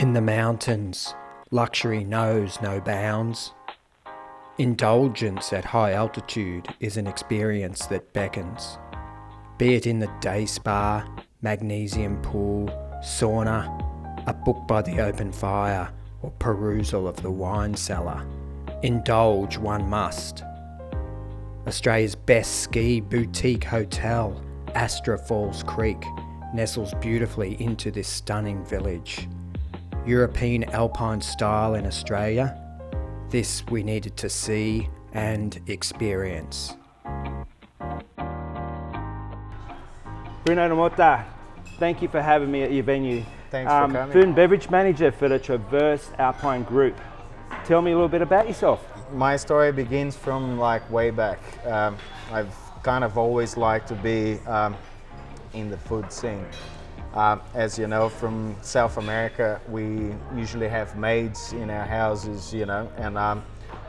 In the mountains, luxury knows no bounds. Indulgence at high altitude is an experience that beckons. Be it in the day spa, magnesium pool, sauna, a book by the open fire, or perusal of the wine cellar, indulge one must. Australia's best ski boutique hotel, Astra Falls Creek, nestles beautifully into this stunning village. European alpine style in Australia, this we needed to see and experience. Bruno Namota, thank you for having me at your venue. Thanks for coming. Food and beverage manager for the Traverse Alpine Group. Tell me a little bit about yourself. My story begins from like way back. I've kind of always liked to be in the food scene. As you know, from South America, we usually have maids in our houses, you know, and I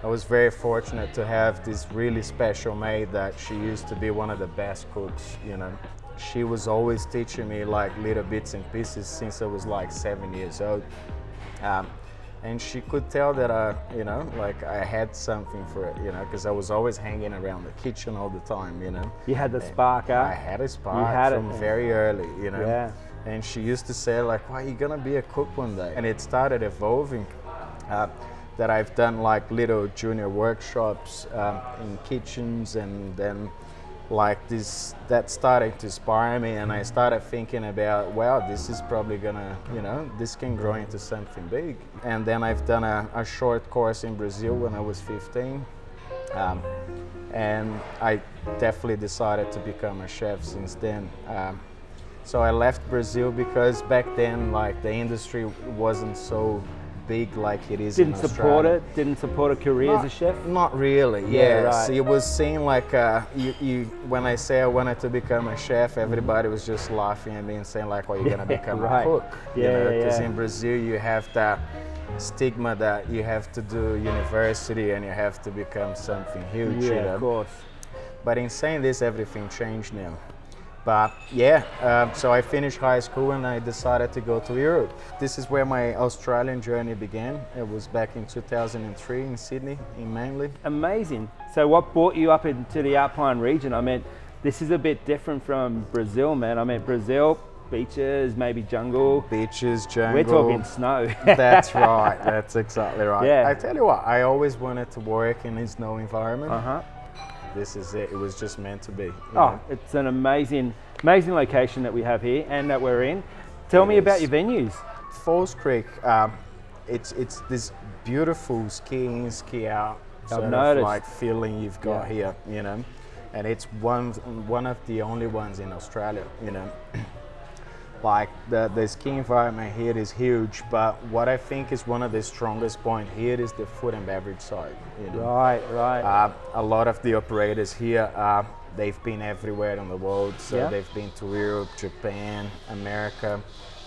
was very fortunate to have this really special maid that she used to be one of the best cooks, you know. She was always teaching me like little bits and pieces since I was like 7 years old. And she could tell that, you know, like I had something for it, you know, because I was always hanging around the kitchen all the time, you know. You had the spark, huh? I had a spark from very early, you know. Yeah. And she used to say like, "Why are you gonna be a cook one day?" And it started evolving. That I've done like little junior workshops in kitchens, and then like this, that started to inspire me, and I started thinking about, wow, this is probably gonna, you know, this can grow into something big. And then I've done a short course in Brazil when I was 15. And I definitely decided to become a chef since then. So I left Brazil because back then, like the industry wasn't so big like it is in Australia. Didn't support a career as a chef? Not really, yeah. Right. So it was seen like, when I say I wanted to become a chef, everybody was just laughing at me and saying like, well, you're gonna become a cook. Because in Brazil you have that stigma that you have to do university and you have to become something huge, you know? Of course. But in saying this, everything changed now. But yeah, so I finished high school and I decided to go to Europe. This is where my Australian journey began. It was back in 2003 in Sydney, in Manly. Amazing. So what brought you up into the Alpine region? I mean, this is a bit different from Brazil, man. I mean, Brazil, beaches, maybe jungle. Beaches, jungle. We're talking snow. That's right, that's exactly right. Yeah. I tell you what, I always wanted to work in a snow environment. Uh-huh. This is it. It was just meant to be. You Oh, know? it's an amazing location that we have here and that we're in. Tell me about your venues. Falls Creek, it's this beautiful ski in, ski out sort of like feeling you've got here, you know, and it's one of the only ones in Australia, you know. Like the ski environment here is huge, but what I think is one of the strongest points here is the food and beverage side. You know? Right. A lot of the operators here, they've been everywhere in the world. So they've been to Europe, Japan, America.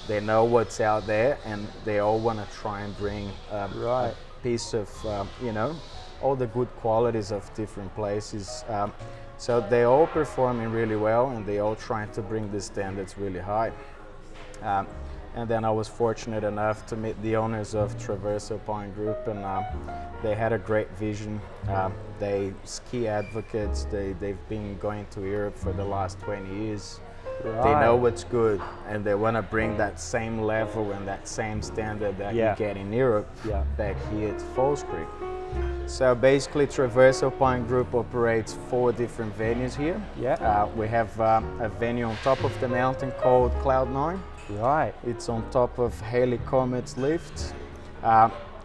They know what's out there, and they all want to try and bring a piece of, you know, all the good qualities of different places. So they all performing really well, and they all trying to bring the standards really high. And then I was fortunate enough to meet the owners of Traverse Alpine Group, and they had a great vision. They ski advocates. They've been going to Europe for the last 20 years. Right. They know what's good, and they want to bring that same level and that same standard that you get in Europe back here at Falls Creek. So basically, Traverse Alpine Group operates 4 different venues here. Yeah. We have a venue on top of the mountain called Cloud9. Right. It's on top of Haley Comet's lift.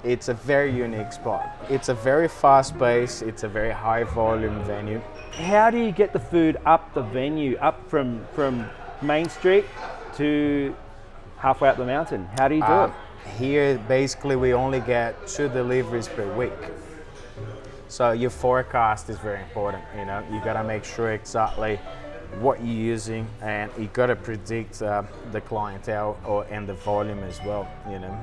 It's a very unique spot. It's a very fast pace, it's a very high volume venue. How do you get the food up the venue, up from Main Street to halfway up the mountain? How do you do it? Here, basically, we only get 2 deliveries per week. So your forecast is very important, you know. You gotta make sure exactly what you're using, and you got to predict the clientele and the volume as well, you know.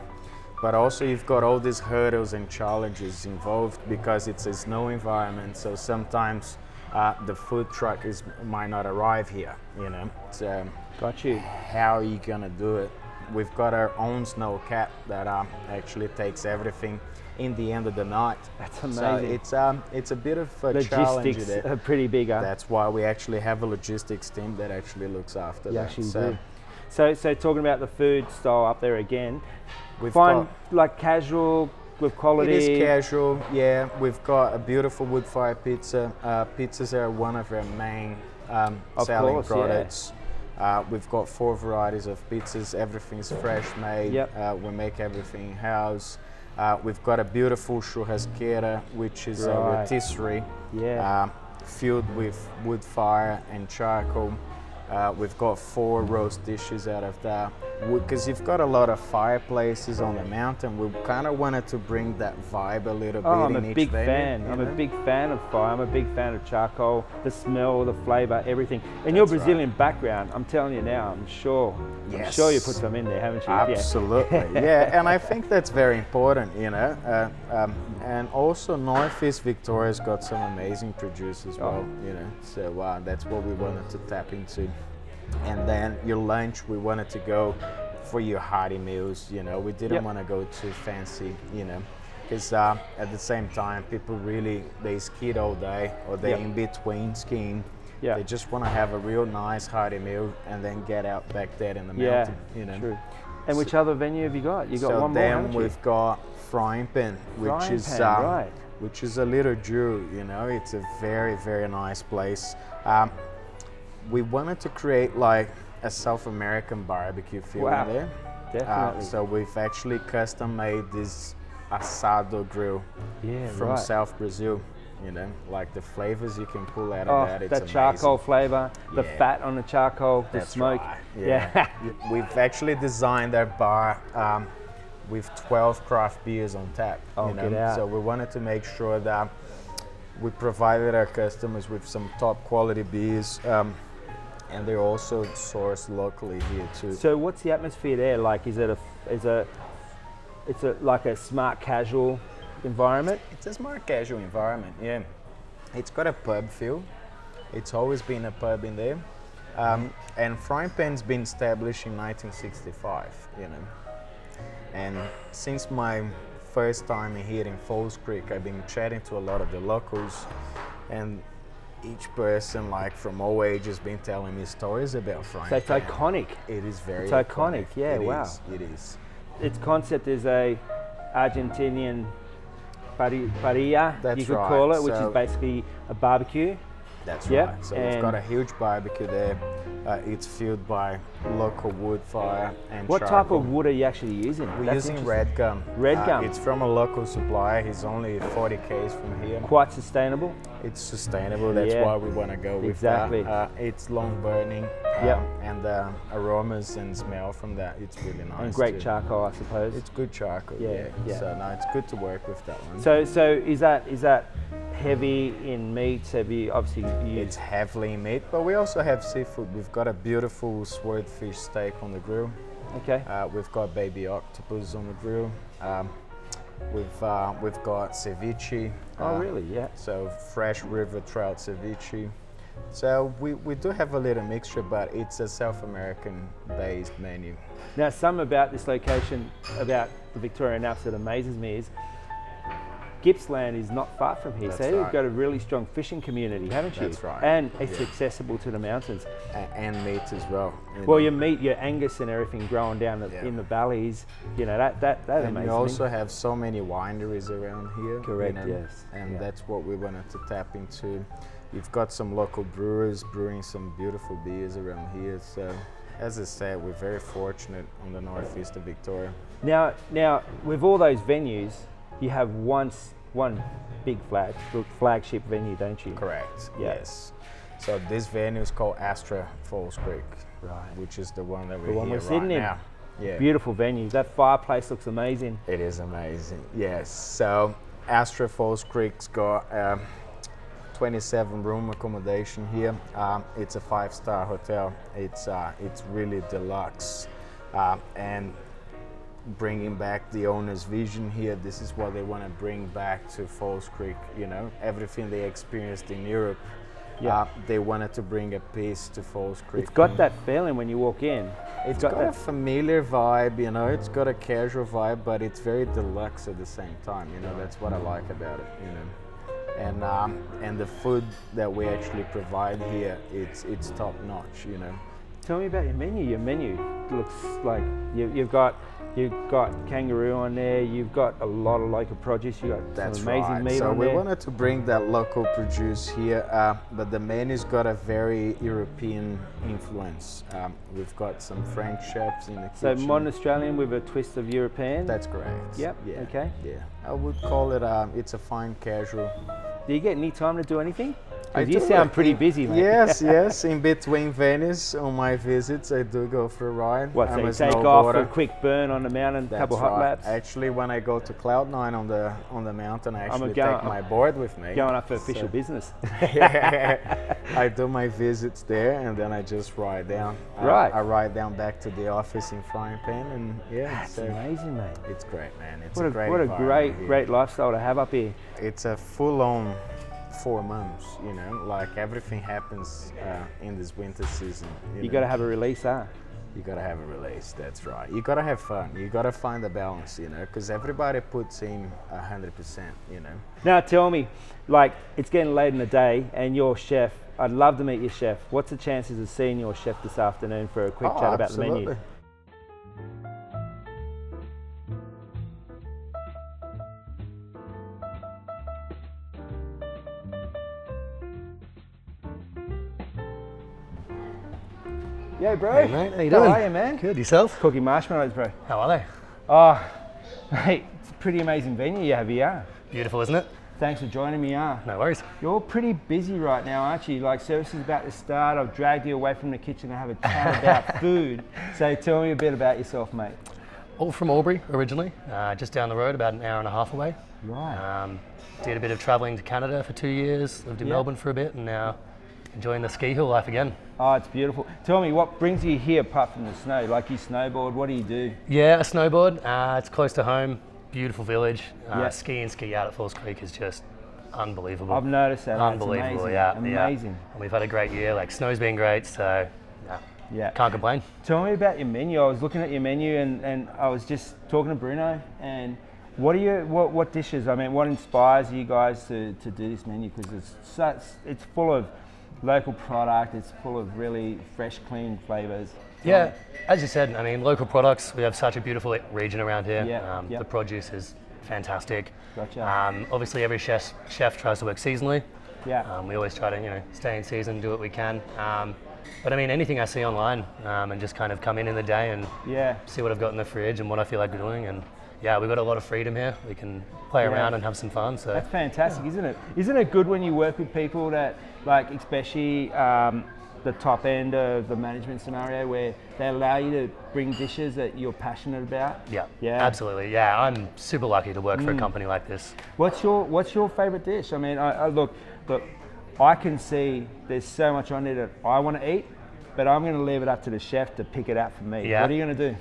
But also you've got all these hurdles and challenges involved because it's a snow environment, so sometimes the food truck might not arrive here, you know. So got you. How are you gonna do it? we've got our own snow cap that actually takes everything in the end of the night. That's amazing. So it's a bit of a challenge Logistics there. are pretty big, huh? That's why we actually have a logistics team that actually looks after You that. actually do. So talking about the food style up there again, We've find got, like casual with quality. it is casual, yeah. We've got a beautiful wood fire pizza. Pizzas are one of our main selling course, yeah. products. We've got 4 varieties of pizzas. Everything's fresh made. Yep. We make everything in-house. We've got a beautiful churrasqueira, which is a Right. rotisserie, Yeah. filled with wood fire and charcoal. We've got 4 roast dishes out of that. Because you've got a lot of fireplaces on the mountain, we kind of wanted to bring that vibe a little bit I'm in a each big venue. fan. you I'm a know? big fan of fire. I'm a big fan of charcoal, the smell, the flavour, everything. And your That's right. Brazilian background, I'm telling you now, I'm sure you put some in there, haven't you? Absolutely, yeah. And I think that's very important, you know. And also Northeast Victoria's got some amazing produce as well, you know. So that's what we wanted to tap into. And then your lunch, we wanted to go for your hearty meals, you know. We didn't want to go too fancy, you know. Because at the same time, people really, they ski all day or they're in between skiing. Yeah. They just want to have a real nice hearty meal and then get out back there in the mountain, you know. True. And which other venue have you got? You got So one more, then haven't you? we've got Frying Pan, Right. which is a little jewel, you know. It's a very, very nice place. We wanted to create like a South American barbecue feel in there. Definitely. So we've actually custom made this asado grill from South Brazil. You know, like the flavors you can pull out of that. It's that amazing. charcoal flavour, the Yeah. fat on the charcoal, the That's smoke. right, Yeah. We've actually designed our bar with 12 craft beers on tap. Oh, you know? get out. So we wanted to make sure that we provided our customers with some top quality beers, and they're also sourced locally here too. So what's the atmosphere there like? Is it like a smart casual environment? It's a smart casual environment, yeah. It's got a pub feel. It's always been a pub in there. And Frying Pan's been established in 1965, you know. And since my first time here in Falls Creek, I've been chatting to a lot of the locals, and each person, like from all ages, been telling me stories about Frying So it's Pan. iconic. It is very It's iconic, yeah, It wow. is, it is. Its concept is a Argentinian parrilla, That's you could right. call it, which So- is basically a barbecue. That's Yep, right. So we've and- got a huge barbecue there. It's fueled by local wood fire and What type charcoal. of wood are you actually using? We're That's using interesting. red gum. Red gum. It's from a local supplier. He's only 40 k's from here. Quite sustainable. It's sustainable. That's Yeah. why we want to go with Exactly. that. It's long burning. Yep. And the aromas and smell from that, it's really nice. And great too. charcoal, I suppose. It's good charcoal. Yeah, Yeah. yeah. So no, it's good to work with that one. So is that heavy in meats? Have you obviously It's heavily meat, but we also have seafood. We've got a beautiful swordfish steak on the grill. okay? We've got baby octopus on the grill. We've got ceviche. Oh really? Yeah. So fresh river trout ceviche. So we do have a little mixture, but it's a South American based menu. Now, some about this location, about the Victorian Alps that amazes me is Gippsland is not far from here. That's So you've right. got a really strong fishing community, haven't you? That's right. And it's Yeah. accessible to the mountains. And meat as well. Well, you meet your Angus and everything growing down Yeah. in the valleys. You know, that and amazes we me. also have so many wineries around here. Correct, yes. And Yeah. that's what we wanted to tap into. We've got some local brewers brewing some beautiful beers around here. So, as I said, we're very fortunate on the northeast of Victoria. Now, with all those venues, you have one big flagship venue, don't you? Correct. Yeah. Yes. So this venue is called Astra Falls Creek, Right. which is the one that we're The one here we're sitting right in. now. Yeah. Beautiful venue. That fireplace looks amazing. It is amazing. Yes. So Astra Falls Creek's got 27 room accommodation here. It's a 5-star hotel. It's really deluxe, and bringing back the owner's vision here. This is what they want to bring back to Falls Creek. You know, everything they experienced in Europe, Yeah. They wanted to bring a piece to Falls Creek. It's got that feeling when you walk in. It's got a familiar vibe, you know, it's got a casual vibe, but it's very deluxe at the same time, you know, that's what I like about it, you know. And the food that we actually provide here, it's top notch, you know. Tell me about your menu. Your menu looks like you've got kangaroo on there. You've got a lot of local produce. You got some amazing meat so on we there. wanted to bring that local produce here, but the menu's got a very European influence. We've got some French chefs in the So kitchen. modern Australian with a twist of European. That's correct. Yep. Yeah. Okay. Yeah. I would call it. It's a fine casual. Do you get any time to do anything? 'Cause I you do. sound pretty busy, mate. Yes. In between Venice on my visits, I do go for a ride. What, so I'm you a take off for a snowboarder. quick burn on the mountain, That's couple hot right. laps? Actually, when I go to Cloud9 on the mountain, I actually going- take my board with me. Going up for official So- business. I do my visits there, and then I just ride down. Right. I ride down back to the office in Frying Pan, and yeah, That's so amazing, mate. it's great, man. It's What a great what a environment here. great lifestyle to have up here. It's a full-on 4 months, you know, like everything happens in this winter season. You got to have a release, huh? You gotta have a release, that's right. You gotta have fun, you gotta find a balance, you know, because everybody puts in 100%, you know. Now tell me, like it's getting late in the day and you're chef. I'd love to meet your chef. What's the chances of seeing your chef this afternoon for a quick chat about the menu? Absolutely. Yo, bro. Hey, mate. How you doing? How are you, man? Good. Yourself? Cooking marshmallows, bro. How are they? Oh, mate, it's a pretty amazing venue you have here. Beautiful, isn't it? Thanks for joining me, No worries. You're pretty busy right now, aren't you? Like service is about to start. I've dragged you away from the kitchen to have a chat about food. So tell me a bit about yourself, mate. All from Albury originally, just down the road, about an hour and a half away. Right. Did a bit of travelling to Canada for 2 years, lived in Melbourne for a bit, and now enjoying the ski hill life again. Oh, it's beautiful. Tell me, what brings you here apart from the snow? Like you snowboard, what do you do? Yeah, a snowboard. It's close to home, beautiful village. Yeah. Ski and ski out at Falls Creek is just unbelievable. I've noticed that. Unbelievable, That's amazing. yeah. Amazing. And we've had a great year, like snow's been great, so Yeah. can't complain. Tell me about your menu. I was looking at your menu and I was just talking to Bruno. And what dishes? I mean, what inspires you guys to do this menu? Because it's full of local product. It's full of really fresh, clean flavors. Yeah, as you said, I mean, local products. We have such a beautiful region around here. Yeah. The produce is fantastic. Gotcha. Obviously, every chef tries to work seasonally. Yeah. We always try to, stay in season, do what we can. But I mean, anything I see online, and just kind of come in the day and see what I've got in the fridge and what I feel like doing. And yeah, we've got a lot of freedom here. We can play around and have some fun. So that's fantastic, isn't it? Isn't it good when you work with people that, like, especially the top end of the management scenario, where they allow you to bring dishes that you're passionate about? Yeah, absolutely. Yeah, I'm super lucky to work for a company like this. What's your favorite dish? I mean, I look, I can see there's so much on there that I want to eat, but I'm going to leave it up to the chef to pick it out for me. Yeah. What are you going to do?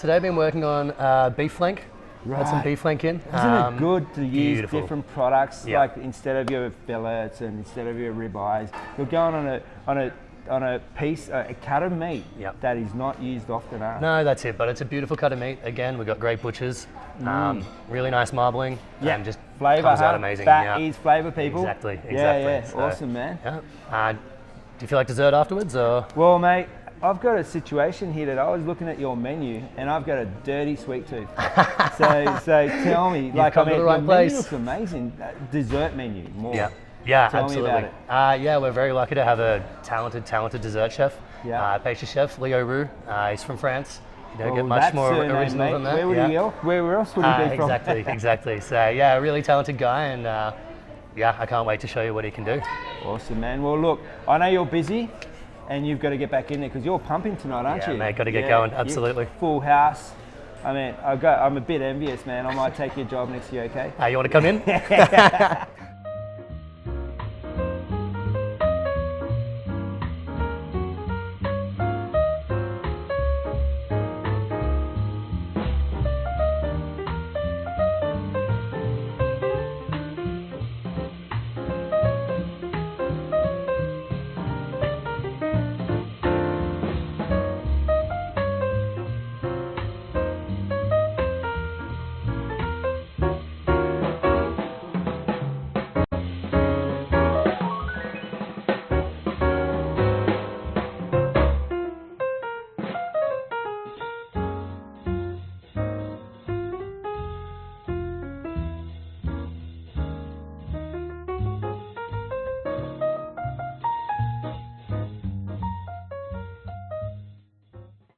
Today I've been working on beef flank. Had some beef flank in. Isn't it good to use beautiful. different products? Yeah. Like instead of your fillets and instead of your ribeyes, you're going on a piece, a cut of meat that is not used often. No, that's it. But it's a beautiful cut of meat. Again, we've got great butchers. Really nice marbling. And just flavor. comes out amazing. Fat is flavor, people. Exactly. Yeah. So, Awesome, man. Yeah. Do you feel like dessert afterwards, or? Well, mate, I've got a situation here that I was looking at your menu and I've got a dirty sweet tooth. so tell me, You've come to the right your place. menu looks amazing. Dessert menu, more. Yeah, Tell absolutely. me about it. Yeah, we're very lucky to have a talented dessert chef. Yeah. Pastry chef Leo Roux. He's from France. You don't get Oh, much that's more surname, original mate. than that. Where would he go? Where else would he be from? Exactly. So yeah, a really talented guy, and I can't wait to show you what he can do. Awesome, man. Well, look, I know you're busy and you've got to get back in there because you're pumping tonight, aren't you? Yeah, mate, got to get going, absolutely. Full house. I mean, I'm a bit envious, man. I might take your job next year, okay? You want to come in?